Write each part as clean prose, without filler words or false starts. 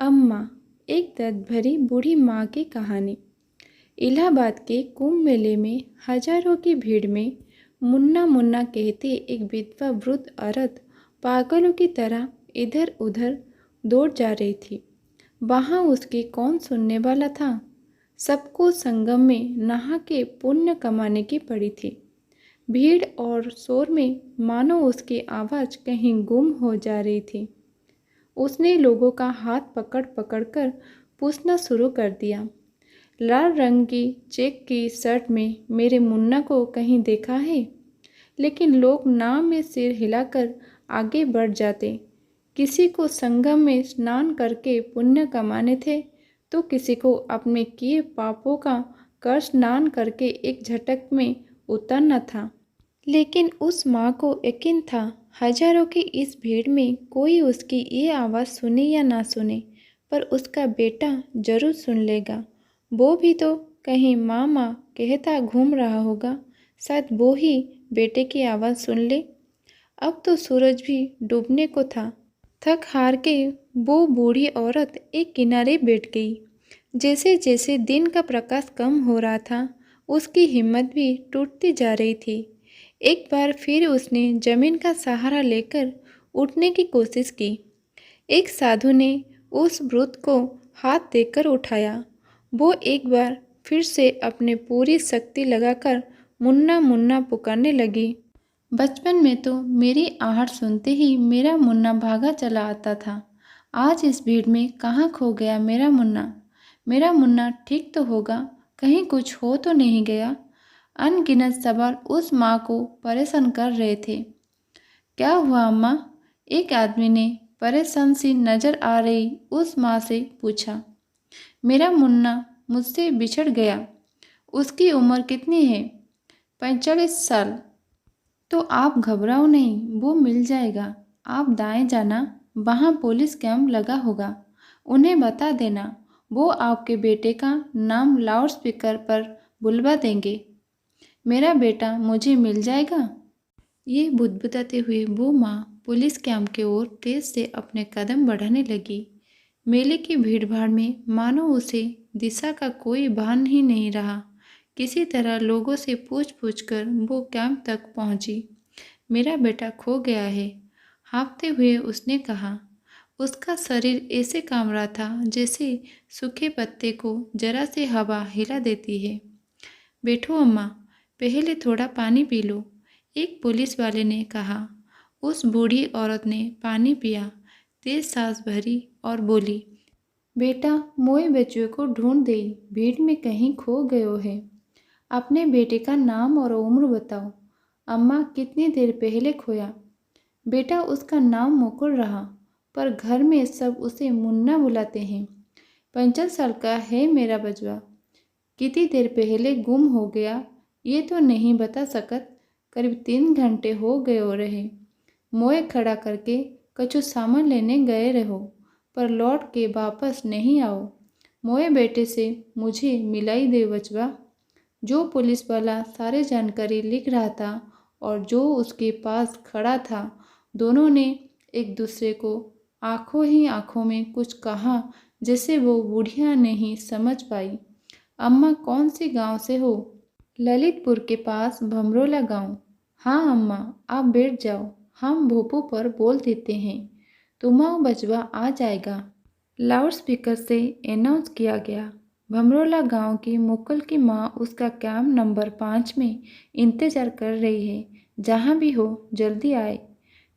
अम्मा, एक दर्द भरी बूढ़ी माँ की कहानी। इलाहाबाद के कुंभ मेले में हजारों की भीड़ में मुन्ना मुन्ना कहते एक विधवा वृद्ध औरत पागलों की तरह इधर उधर दौड़ जा रही थी। वहाँ उसकी कौन सुनने वाला था। सबको संगम में नहा के पुण्य कमाने की पड़ी थी। भीड़ और शोर में मानो उसकी आवाज़ कहीं गुम हो जा रही थी। उसने लोगों का हाथ पकड़ पकड़ कर पूछना शुरू कर दिया, लाल रंग की चेक की शर्ट में मेरे मुन्ना को कहीं देखा है? लेकिन लोग नाव में सिर हिलाकर आगे बढ़ जाते। किसी को संगम में स्नान करके पुण्य कमाने थे, तो किसी को अपने किए पापों का कर स्नान करके एक झटक में उतरना था। लेकिन उस माँ को यकीन था, हजारों की इस भीड़ में कोई उसकी ये आवाज़ सुने या ना सुने, पर उसका बेटा जरूर सुन लेगा। वो भी तो कहीं माँ माँ कहता घूम रहा होगा, शायद वो ही बेटे की आवाज़ सुन ले। अब तो सूरज भी डूबने को था। थक हार के वो बूढ़ी औरत एक किनारे बैठ गई। जैसे जैसे दिन का प्रकाश कम हो रहा था, उसकी हिम्मत भी टूटती जा रही थी। एक बार फिर उसने जमीन का सहारा लेकर उठने की कोशिश की। एक साधु ने उस वृद्ध को हाथ देकर उठाया। वो एक बार फिर से अपने पूरी शक्ति लगाकर मुन्ना मुन्ना पुकारने लगी। बचपन में तो मेरी आहट सुनते ही मेरा मुन्ना भागा चला आता था। आज इस भीड़ में कहाँ खो गया मेरा मुन्ना? मेरा मुन्ना ठीक तो होगा, कहीं कुछ हो तो नहीं गया? अनगिनत सवाल उस माँ को परेशान कर रहे थे। क्या हुआ अम्मा? एक आदमी ने परेशान सी नजर आ रही उस माँ से पूछा। मेरा मुन्ना मुझसे बिछड़ गया। उसकी उम्र कितनी है? 45 साल। तो आप घबराओ नहीं, वो मिल जाएगा। आप दाएं जाना, वहाँ पुलिस कैंप लगा होगा। उन्हें बता देना, वो आपके बेटे का नाम लाउड स्पीकर पर बुलवा देंगे। मेरा बेटा मुझे मिल जाएगा। ये बुदबुदाते हुए वो माँ पुलिस कैंप की ओर तेज से अपने कदम बढ़ाने लगी। मेले की भीड़भाड़ में मानो उसे दिशा का कोई भान ही नहीं रहा। किसी तरह लोगों से पूछ पूछ कर वो कैंप तक पहुंची। मेरा बेटा खो गया है, हाँफते हुए उसने कहा। उसका शरीर ऐसे कांप रहा था जैसे सूखे पत्ते को जरा से हवा हिला देती है। बैठो अम्मा, पहले थोड़ा पानी पी लो, एक पुलिस वाले ने कहा। उस बूढ़ी औरत ने पानी पिया, तेज सांस भरी और बोली, बेटा मोए बच्चों को ढूंढ दे, भीड़ में कहीं खो गयो है। अपने बेटे का नाम और उम्र बताओ। अम्मा, कितनी देर पहले खोया? बेटा उसका नाम मुकुल रहा, पर घर में सब उसे मुन्ना बुलाते हैं। 50 साल का है मेरा बचवा। कितनी देर पहले गुम हो गया ये तो नहीं बता सकत। करीब 3 घंटे हो गए हो रहे। मोए खड़ा करके कछु सामान लेने गए रहो, पर लौट के वापस नहीं आओ। मोए बेटे से मुझे मिलाई दे बचवा। जो पुलिस वाला सारे जानकारी लिख रहा था और जो उसके पास खड़ा था, दोनों ने एक दूसरे को आंखों ही आंखों में कुछ कहा, जैसे वो बुढ़िया नहीं समझ पाई। अम्मा, कौन सी गांव से हो? ललितपुर के पास भमरोला गांव। हाँ अम्मा, आप बैठ जाओ, हम भोपू पर बोल देते हैं, तुम्हारा बचवा आ जाएगा। लाउड स्पीकर से अनाउंस किया गया। भमरोला गांव की मुकुल की माँ उसका कैंप नंबर 5 में इंतजार कर रही है। जहाँ भी हो जल्दी आए।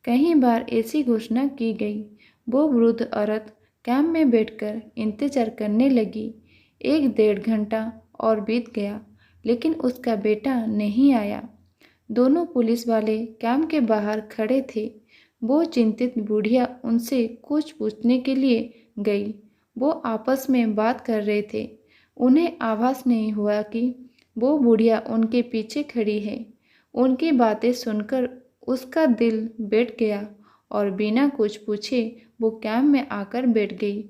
कई बार ऐसी घोषणा की गई। वो वृद्ध औरत कैंप में बैठकर इंतजार करने लगी। 1-1.5 घंटा और बीत गया, लेकिन उसका बेटा नहीं आया। दोनों पुलिस वाले कैंप के बाहर खड़े थे। वो चिंतित बुढ़िया उनसे कुछ पूछने के लिए गई। वो आपस में बात कर रहे थे। उन्हें आभास नहीं हुआ कि वो बुढ़िया उनके पीछे खड़ी है। उनकी बातें सुनकर उसका दिल बैठ गया और बिना कुछ पूछे वो कैंप में आकर बैठ गई।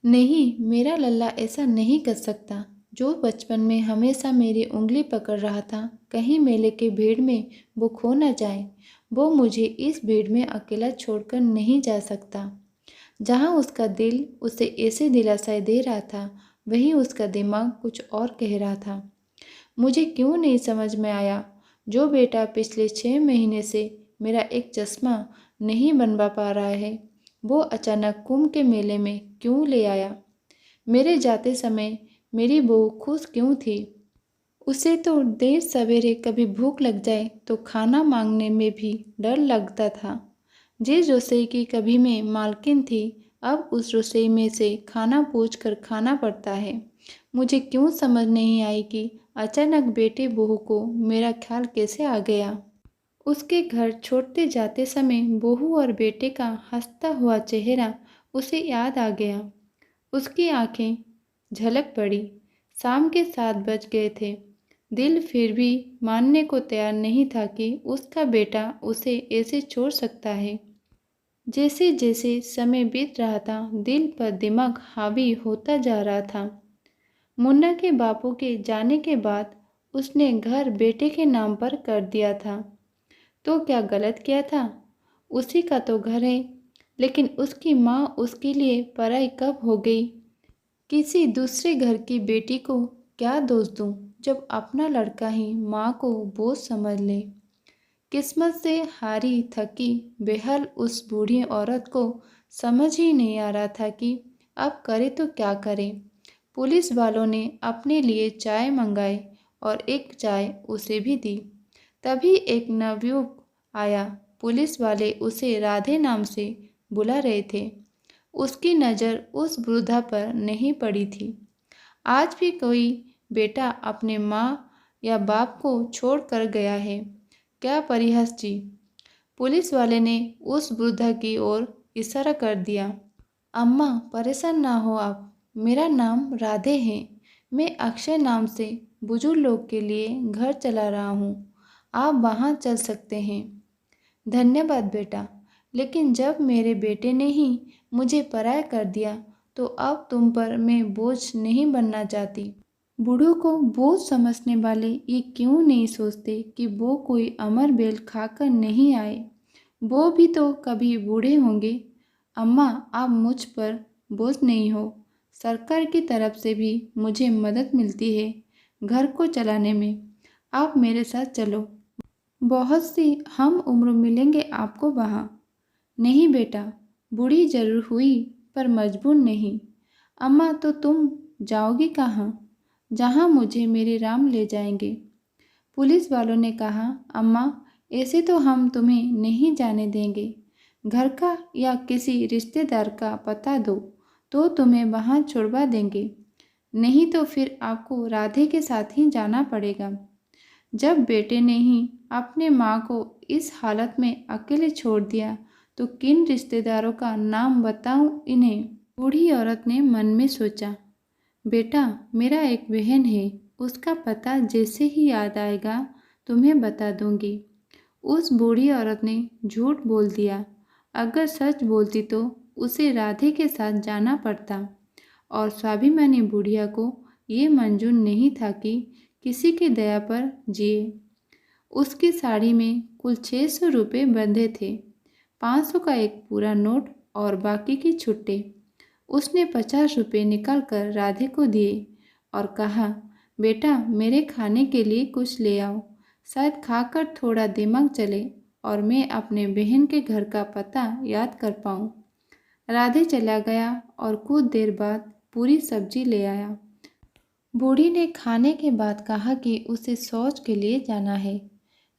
नहीं, मेरा लल्ला ऐसा नहीं कर सकता। जो बचपन में हमेशा मेरी उंगली पकड़ रहा था, कहीं मेले के भीड़ में वो खो न जाए। वो मुझे इस भीड़ में अकेला छोड़कर नहीं जा सकता। जहाँ उसका दिल उसे ऐसे दिलासा दे रहा था, वहीं उसका दिमाग कुछ और कह रहा था। मुझे क्यों नहीं समझ में आया, जो बेटा पिछले 6 महीने से मेरा एक चश्मा नहीं बनवा पा रहा है, वो अचानक कुंभ के मेले में क्यों ले आया। मेरे जाते समय मेरी बहू खुश क्यों थी। उसे तो देर सवेरे कभी भूख लग जाए तो खाना मांगने में भी डर लगता था। जिस रसोई की कभी मैं मालकिन थी, अब उस रसोई में से खाना पूछ कर खाना पड़ता है। मुझे क्यों समझ नहीं आई कि अचानक बेटे बहू को मेरा ख्याल कैसे आ गया। उसके घर छोड़ते जाते समय बहू और बेटे का हंसता हुआ चेहरा उसे याद आ गया। उसकी आंखें झलक पड़ी। शाम के 7 बज गए थे। दिल फिर भी मानने को तैयार नहीं था कि उसका बेटा उसे ऐसे छोड़ सकता है। जैसे जैसे समय बीत रहा था, दिल पर दिमाग हावी होता जा रहा था। मुन्ना के बापू के जाने के बाद उसने घर बेटे के नाम पर कर दिया था, तो क्या गलत किया था। उसी का तो घर है, लेकिन उसकी माँ उसके लिए पराई कब हो गई। किसी दूसरे घर की बेटी को क्या दोष दूं, जब अपना लड़का ही माँ को बोझ समझ ले। किस्मत से हारी थकी बेहाल उस बूढ़ी औरत को समझ ही नहीं आ रहा था कि अब करे तो क्या करे। पुलिस वालों ने अपने लिए चाय मंगाई और एक चाय उसे भी दी। तभी एक नवयुवक आया। पुलिस वाले उसे राधे नाम से बुला रहे थे। उसकी नज़र उस वृद्धा पर नहीं पड़ी थी। आज भी कोई बेटा अपने माँ या बाप को छोड़ कर गया है। क्या परिहास जी। पुलिस वाले ने उस वृद्धा की ओर इशारा कर दिया। अम्मा परेशान ना हो आप, मेरा नाम राधे है। मैं अक्षय नाम से बुजुर्ग लोग के लिए घर चला रहा हूँ। आप वहाँ चल सकते हैं। धन्यवाद बेटा, लेकिन जब मेरे बेटे ने ही मुझे पराया कर दिया, तो अब तुम पर मैं बोझ नहीं बनना चाहती। बूढ़ों को बोझ समझने वाले ये क्यों नहीं सोचते कि वो कोई अमर बेल खाकर नहीं आए। वो भी तो कभी बूढ़े होंगे। अम्मा, आप मुझ पर बोझ नहीं हो। सरकार की तरफ से भी मुझे मदद मिलती है घर को चलाने में। आप मेरे साथ चलो। बहुत सी हम उम्र मिलेंगे आपको वहाँ। नहीं बेटा, बूढ़ी जरूर हुई पर मजबूर नहीं। अम्मा, तो तुम जाओगी कहाँ। जहाँ मुझे मेरे राम ले जाएंगे। पुलिस वालों ने कहा, अम्मा ऐसे तो हम तुम्हें नहीं जाने देंगे। घर का या किसी रिश्तेदार का पता दो तो तुम्हें वहाँ छुड़वा देंगे, नहीं तो फिर आपको राधे के साथ ही जाना पड़ेगा। जब बेटे ने ही अपने माँ को इस हालत में अकेले छोड़ दिया, तो किन रिश्तेदारों का नाम बताऊं इन्हें। बूढ़ी औरत ने मन में सोचा। बेटा, मेरा एक बहन है, उसका पता जैसे ही याद आएगा तुम्हें बता दूंगी। उस बूढ़ी औरत ने झूठ बोल दिया। अगर सच बोलती तो उसे राधे के साथ जाना पड़ता, और स्वाभिमानी बुढ़िया को ये मंजूर नहीं था कि किसी की दया पर जिए। उसकी साड़ी में कुल 600 रुपये बंधे थे, 500 का एक पूरा नोट और बाकी की छुट्टे। उसने 50 रुपये निकाल कर राधे को दिए और कहा, बेटा मेरे खाने के लिए कुछ ले आओ, शायद खाकर थोड़ा दिमाग चले और मैं अपने बहन के घर का पता याद कर पाऊँ। राधे चला गया और कुछ देर बाद पूरी सब्जी ले आया। बूढ़ी ने खाने के बाद कहा कि उसे शौच के लिए जाना है।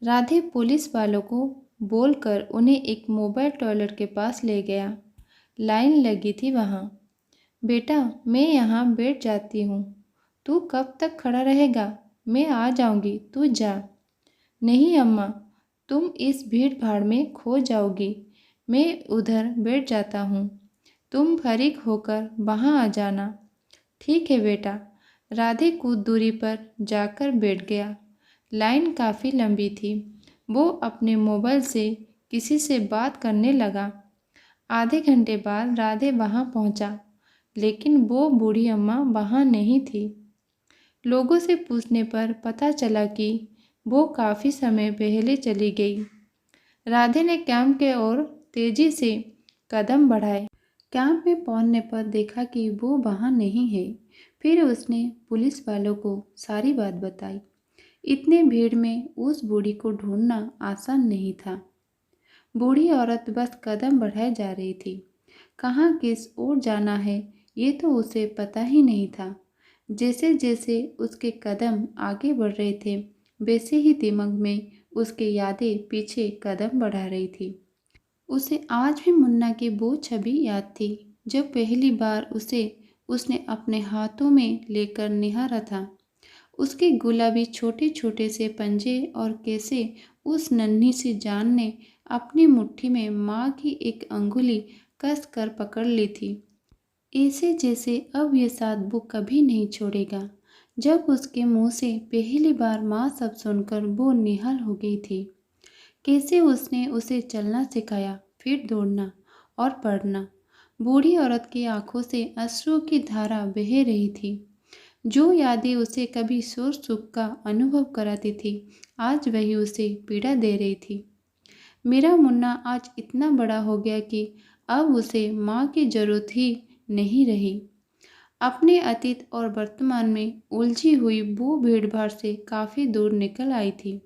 राधे पुलिस वालों को बोलकर उन्हें एक मोबाइल टॉयलेट के पास ले गया। लाइन लगी थी वहाँ। बेटा, मैं यहाँ बैठ जाती हूँ, तू कब तक खड़ा रहेगा। मैं आ जाऊँगी, तू जा। नहीं अम्मा, तुम इस भीड़ भाड़ में खो जाओगी, मैं उधर बैठ जाता हूँ, तुम फरीक होकर वहाँ आ जाना। ठीक है बेटा। राधे कुछ दूरी पर जाकर बैठ गया। लाइन काफ़ी लंबी थी। वो अपने मोबाइल से किसी से बात करने लगा। आधे घंटे बाद राधे वहाँ पहुँचा, लेकिन वो बूढ़ी अम्मा वहाँ नहीं थी। लोगों से पूछने पर पता चला कि वो काफ़ी समय पहले चली गई। राधे ने कैंप के ओर तेजी से कदम बढ़ाए। कैंप में पहुंचने पर देखा कि वो वहाँ नहीं है। फिर उसने पुलिस वालों को सारी बात बताई। इतने भीड़ में उस बूढ़ी को ढूंढना आसान नहीं था। बूढ़ी औरत बस कदम बढ़ाए जा रही थी। कहाँ किस ओर जाना है ये तो उसे पता ही नहीं था। जैसे जैसे उसके कदम आगे बढ़ रहे थे वैसे ही दिमाग में उसकी यादें पीछे कदम बढ़ा रही थी। उसे आज भी मुन्ना की वो छवि याद थी जब पहली बार उसे उसने अपने हाथों में लेकर निहारा था। उसके गुलाबी छोटे छोटे से पंजे और कैसे उस नन्ही सी जान ने अपनी मुट्ठी में माँ की एक अंगुली कस कर पकड़ ली थी। ऐसे जैसे अब ये साथ वो कभी नहीं छोड़ेगा। जब उसके मुंह से पहली बार माँ सब सुनकर वो निहाल हो गई थी। कैसे उसने उसे चलना सिखाया, फिर दौड़ना और पढ़ना। बूढ़ी औरत की आंखों से अश्रुओं की धारा बह रही थी। जो यादें उसे कभी सुख सुख का अनुभव कराती थी आज वही उसे पीड़ा दे रही थी। मेरा मुन्ना आज इतना बड़ा हो गया कि अब उसे माँ की जरूरत ही नहीं रही। अपने अतीत और वर्तमान में उलझी हुई वो भीड़ भाड़ से काफ़ी दूर निकल आई थी।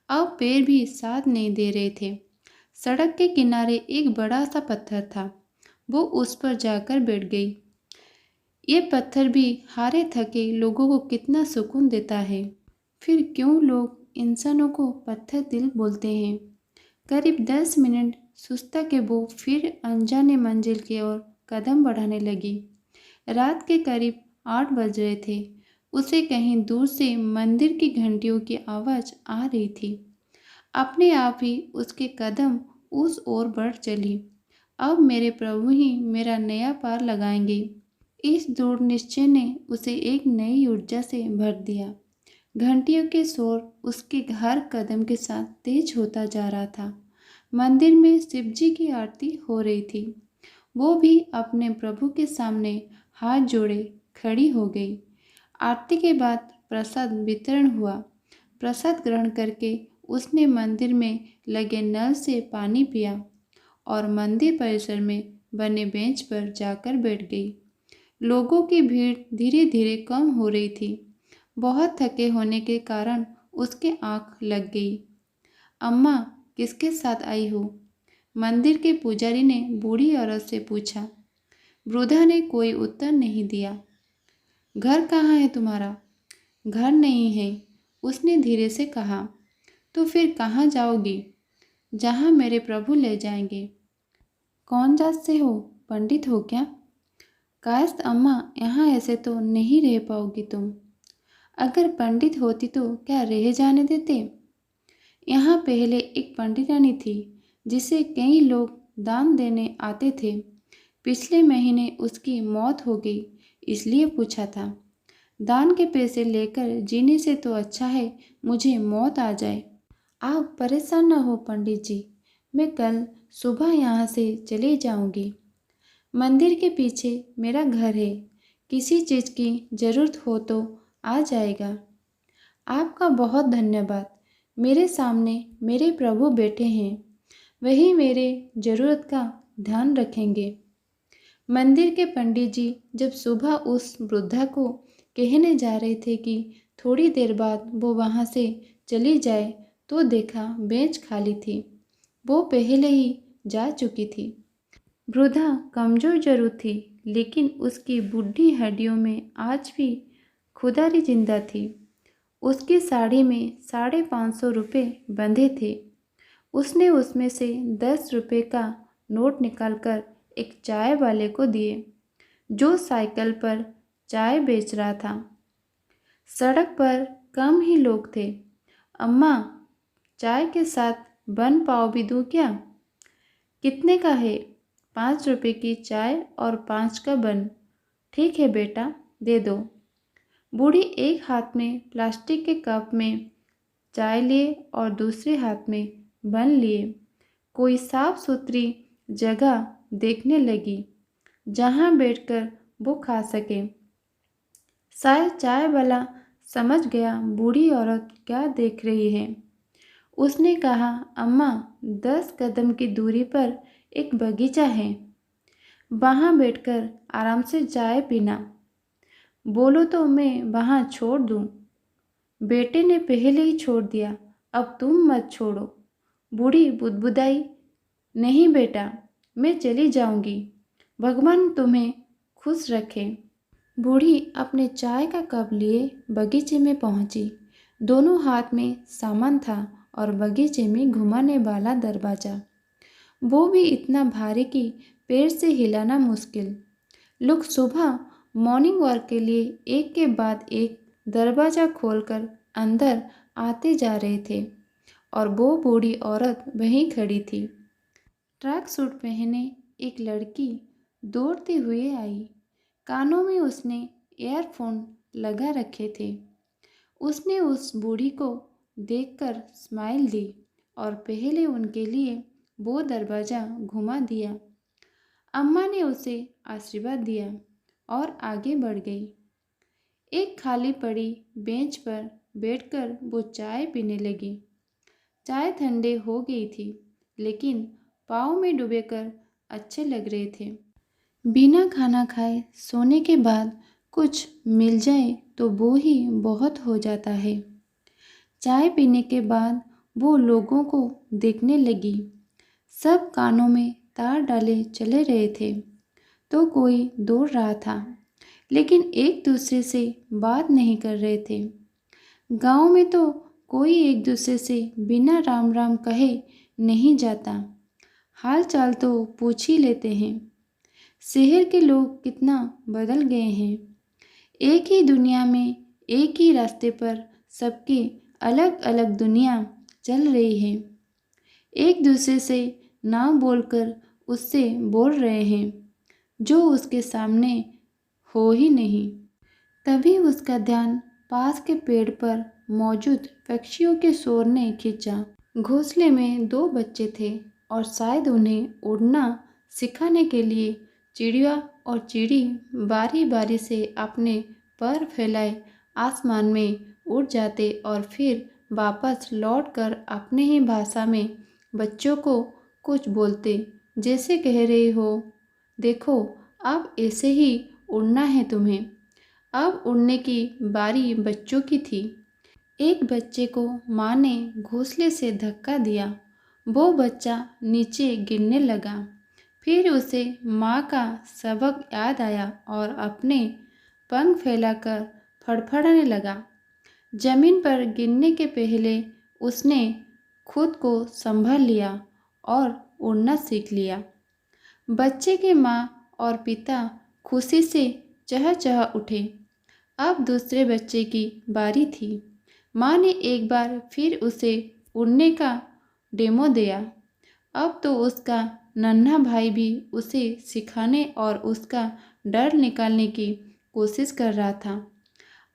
अब पैर भी साथ नहीं दे रहे थे। सड़क के किनारे एक बड़ा सा पत्थर था। वो उस पर जाकर बैठ गई। ये पत्थर भी हारे थके लोगों को कितना सुकून देता है। फिर क्यों लोग इंसानों को पत्थर दिल बोलते हैं। करीब 10 मिनट सुस्ता के वो फिर अनजाने मंजिल की ओर कदम बढ़ाने लगी। रात के करीब 8 बज रहे थे। उसे कहीं दूर से मंदिर की घंटियों की आवाज़ आ रही थी। अपने आप ही उसके कदम उस ओर बढ़ चली। अब मेरे प्रभु ही मेरा नया पार लगाएंगे। इस दृढ़ निश्चय ने उसे एक नई ऊर्जा से भर दिया। घंटियों के शोर उसके हर कदम के साथ तेज होता जा रहा था। मंदिर में शिव जी की आरती हो रही थी। वो भी अपने प्रभु के सामने हाथ जोड़े खड़ी हो गई। आरती के बाद प्रसाद वितरण हुआ। प्रसाद ग्रहण करके उसने मंदिर में लगे नल से पानी पिया और मंदिर परिसर में बने बेंच पर जाकर बैठ गई। लोगों की भीड़ धीरे धीरे कम हो रही थी। बहुत थके होने के कारण उसके आंख लग गई। अम्मा किसके साथ आई हो? मंदिर के पुजारी ने बूढ़ी औरत से पूछा। वृद्धा ने कोई उत्तर नहीं दिया। घर कहाँ है तुम्हारा? घर नहीं है, उसने धीरे से कहा। तो फिर कहाँ जाओगी? जहाँ मेरे प्रभु ले जाएंगे। कौन जात से हो? पंडित हो क्या? कायस्थ अम्मा, यहाँ ऐसे तो नहीं रह पाओगी तुम। अगर पंडित होती तो क्या रह जाने देते? यहाँ पहले एक पंडितानी थी जिसे कई लोग दान देने आते थे। पिछले महीने उसकी मौत हो गई, इसलिए पूछा था। दान के पैसे लेकर जीने से तो अच्छा है मुझे मौत आ जाए। आप परेशान न हो पंडित जी, मैं कल सुबह यहाँ से चली जाऊँगी। मंदिर के पीछे मेरा घर है, किसी चीज़ की ज़रूरत हो तो आ जाएगा। आपका बहुत धन्यवाद। मेरे सामने मेरे प्रभु बैठे हैं, वही मेरे ज़रूरत का ध्यान रखेंगे। मंदिर के पंडित जी जब सुबह उस वृद्धा को कहने जा रहे थे कि थोड़ी देर बाद वो वहाँ से चली जाए तो देखा बेंच खाली थी। वो पहले ही जा चुकी थी। वृद्धा कमज़ोर जरूर थी लेकिन उसकी बूढ़ी हड्डियों में आज भी खुदारी जिंदा थी। उसकी साड़ी में 550 रुपये बंधे थे। उसने उसमें से 10 रुपये का नोट निकालकर एक चाय वाले को दिए जो साइकिल पर चाय बेच रहा था। सड़क पर कम ही लोग थे। अम्मा, चाय के साथ बन पाव भी दूँ क्या? कितने का है? 5 रुपये की चाय और 5 का बन। ठीक है बेटा, दे दो। बूढ़ी एक हाथ में प्लास्टिक के कप में चाय लिए और दूसरे हाथ में बन लिए कोई साफ सुथरी जगह देखने लगी जहाँ बैठकर वो खा सके। शायद चाय वाला समझ गया बूढ़ी औरत क्या देख रही है। उसने कहा, अम्मा 10 कदम की दूरी पर एक बगीचा है, वहाँ बैठकर आराम से चाय पीना। बोलो तो मैं वहाँ छोड़ दूँ। बेटे ने पहले ही छोड़ दिया, अब तुम मत छोड़ो। बूढ़ी बुदबुदाई। नहीं बेटा, मैं चली जाऊंगी, भगवान तुम्हें खुश रखे। बूढ़ी अपने चाय का कप लिए बगीचे में पहुंची। दोनों हाथ में सामान था और बगीचे में घुमाने वाला दरवाज़ा, वो भी इतना भारी कि पैर से हिलाना मुश्किल। लोग सुबह मॉर्निंग वॉक के लिए एक के बाद एक दरवाज़ा खोलकर अंदर आते जा रहे थे और वो बूढ़ी औरत वहीं खड़ी थी। ट्रैक सूट पहने एक लड़की दौड़ती हुई आई। कानों में उसने ईयरफोन लगा रखे थे। उसने उस बूढ़ी को देखकर स्माइल दी और पहले उनके लिए वो दरवाज़ा घुमा दिया। अम्मा ने उसे आशीर्वाद दिया और आगे बढ़ गई। एक खाली पड़ी बेंच पर बैठकर वो चाय पीने लगी। चाय ठंडे हो गई थी, लेकिन पाँव में डुबेकर अच्छे लग रहे थे। बिना खाना खाए सोने के बाद कुछ मिल जाए तो वो ही बहुत हो जाता है। चाय पीने के बाद वो लोगों को देखने लगी। सब कानों में तार डाले चले रहे थे, तो कोई दौड़ रहा था, लेकिन एक दूसरे से बात नहीं कर रहे थे। गांव में तो कोई एक दूसरे से बिना राम राम कहे नहीं जाता, हाल चाल तो पूछ ही लेते हैं। शहर के लोग कितना बदल गए हैं। एक ही दुनिया में एक ही रास्ते पर सबकी अलग अलग दुनिया चल रही है। एक दूसरे से ना बोलकर उससे बोल रहे हैं, जो उसके सामने हो ही नहीं। तभी उसका ध्यान पास के पेड़ पर मौजूद पक्षियों के शोर ने खींचा। घोंसले में दो बच्चे थे और शायद उन्हें उड़ना सिखाने के लिए चिड़िया और चिड़ी बारी बारी से अपने पर फैलाए आसमान में उड़ जाते और फिर वापस लौटकर अपने ही भाषा में बच्चों को कुछ बोलते, जैसे कह रहे हो, देखो अब ऐसे ही उड़ना है तुम्हें। अब उड़ने की बारी बच्चों की थी। एक बच्चे को माँ ने घोंसले से धक्का दिया। वो बच्चा नीचे गिरने लगा। फिर उसे माँ का सबक याद आया और अपने पंख फैलाकर फड़फड़ाने लगा। जमीन पर गिरने के पहले उसने खुद को संभाल लिया और उड़ना सीख लिया। बच्चे के माँ और पिता खुशी से चह उठे। अब दूसरे बच्चे की बारी थी। माँ ने एक बार फिर उसे उड़ने का डेमो दिया। अब तो उसका नन्हा भाई भी उसे सिखाने और उसका डर निकालने की कोशिश कर रहा था।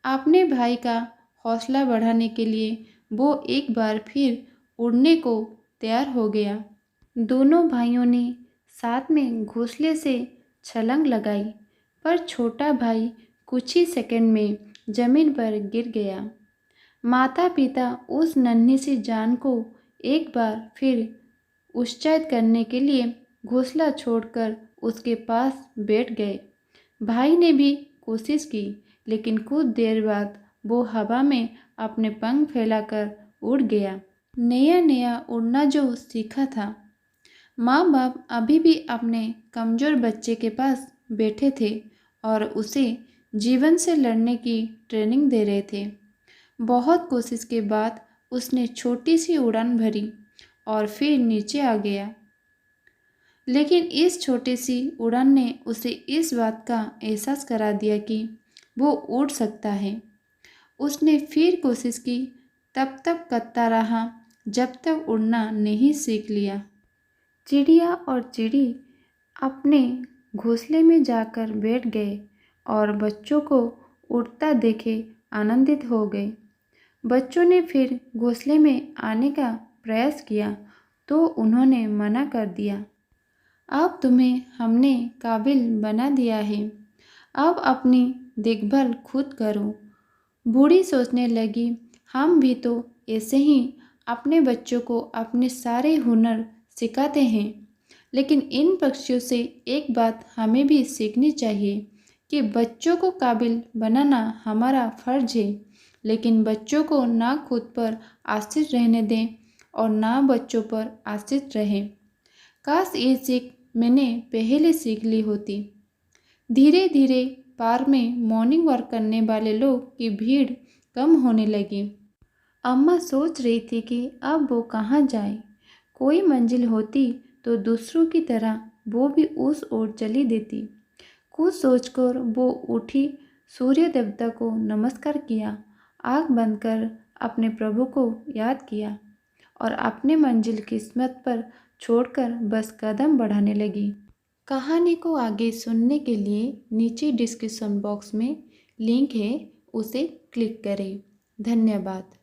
अपने भाई का हौसला बढ़ाने के लिए वो एक बार फिर उड़ने को तैयार हो गया। दोनों भाइयों ने साथ में घोंसले से छलांग लगाई, पर छोटा भाई कुछ ही सेकंड में जमीन पर गिर गया। माता पिता उस नन्ही सी जान को एक बार फिर उत्साहित करने के लिए घोंसला छोड़कर उसके पास बैठ गए। भाई ने भी कोशिश की, लेकिन कुछ देर बाद वो हवा में अपने पंख फैलाकर उड़ गया। नया नया उड़ना जो सीखा था। माँ बाप अभी भी अपने कमज़ोर बच्चे के पास बैठे थे और उसे जीवन से लड़ने की ट्रेनिंग दे रहे थे। बहुत कोशिश के बाद उसने छोटी सी उड़ान भरी और फिर नीचे आ गया। लेकिन इस छोटी सी उड़ान ने उसे इस बात का एहसास करा दिया कि वो उड़ सकता है। उसने फिर कोशिश की, तब तक करता रहा जब तक उड़ना नहीं सीख लिया। चिड़िया और चिड़ी अपने घोंसले में जाकर बैठ गए और बच्चों को उड़ता देखे आनंदित हो गए। बच्चों ने फिर घोंसले में आने का प्रयास किया तो उन्होंने मना कर दिया। अब तुम्हें हमने काबिल बना दिया है, अब अपनी देखभाल खुद करो। बूढ़ी सोचने लगी, हम भी तो ऐसे ही अपने बच्चों को अपने सारे हुनर सिखाते हैं, लेकिन इन पक्षियों से एक बात हमें भी सीखनी चाहिए कि बच्चों को काबिल बनाना हमारा फर्ज है, लेकिन बच्चों को ना खुद पर आश्रित रहने दें और ना बच्चों पर आश्रित रहें। काश ये सीख मैंने पहले सीख ली होती। धीरे धीरे पार्क में मॉर्निंग वॉक करने वाले लोग की भीड़ कम होने लगी। अम्मा सोच रही थी कि अब वो कहाँ जाए। कोई मंजिल होती तो दूसरों की तरह वो भी उस ओर चली देती। कुछ सोचकर वो उठी, सूर्य देवता को नमस्कार किया, आँख बंद कर अपने प्रभु को याद किया और अपने मंजिल किस्मत पर छोड़कर बस कदम बढ़ाने लगी। कहानी को आगे सुनने के लिए नीचे डिस्क्रिप्शन बॉक्स में लिंक है, उसे क्लिक करें। धन्यवाद।